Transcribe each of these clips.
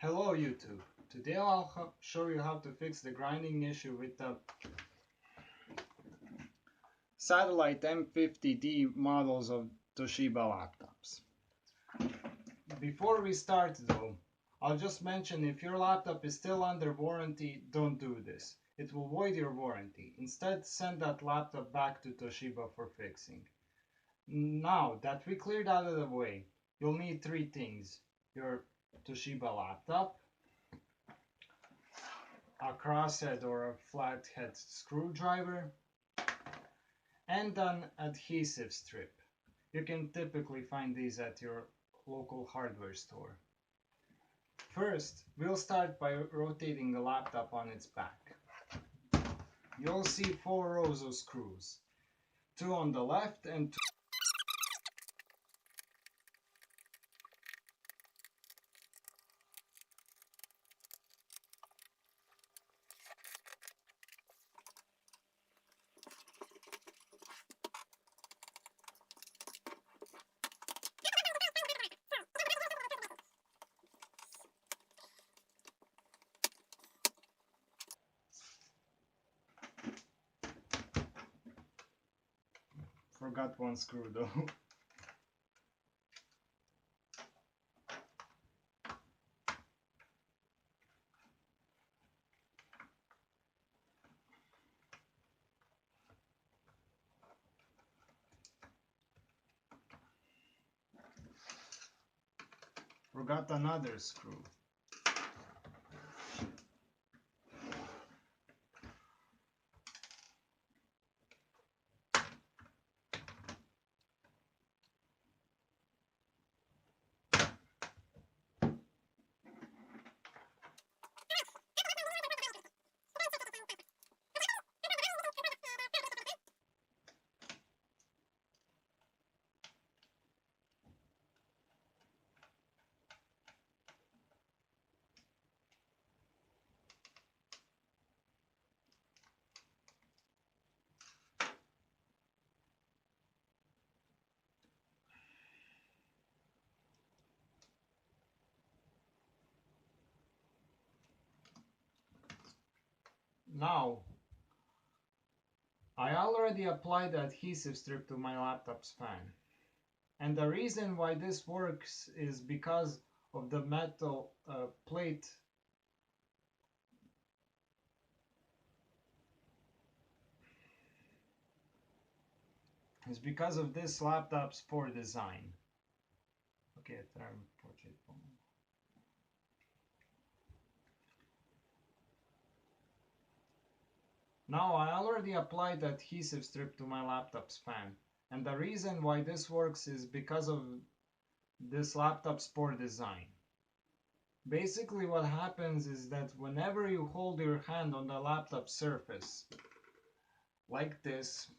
Hello YouTube. Today I'll show you how to fix the grinding issue with the satellite M50D models of Toshiba laptops. Before we start though, I'll just mention if your laptop is still under warranty, don't do this. It will void your warranty. Instead, send that laptop back to Toshiba for fixing. Now that we cleared out of the way, you'll need three things. Your Toshiba laptop, a crosshead or a flathead screwdriver, and an adhesive strip. You can typically find these at your local hardware store. First, we'll start by rotating the laptop on its back. You'll see 4 rows of screws, 2 on the left and 2 Forgot one screw though. Forgot another screw. Now, I already applied the adhesive strip to my laptop's fan. And the reason why this works is because of the metal plate is because of this laptop's poor design. Okay, now I already applied the adhesive strip to my laptop's fan, and the reason why this works is because of this laptop's poor design. Basically what happens is that whenever you hold your hand on the laptop surface, like this,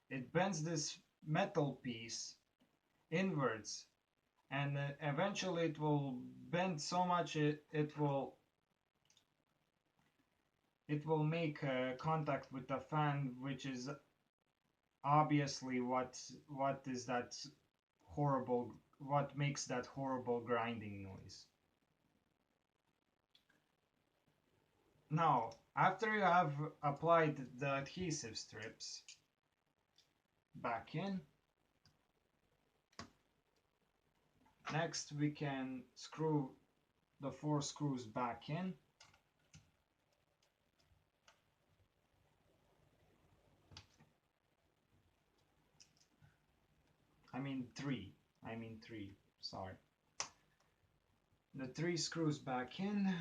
it bends this metal piece inwards, and eventually it will bend so much it will make contact with the fan, which is obviously what makes that horrible grinding noise. Now, after you have applied the adhesive strips back in, next we can screw the 4 screws back in. I mean three, sorry. The 3 screws back in,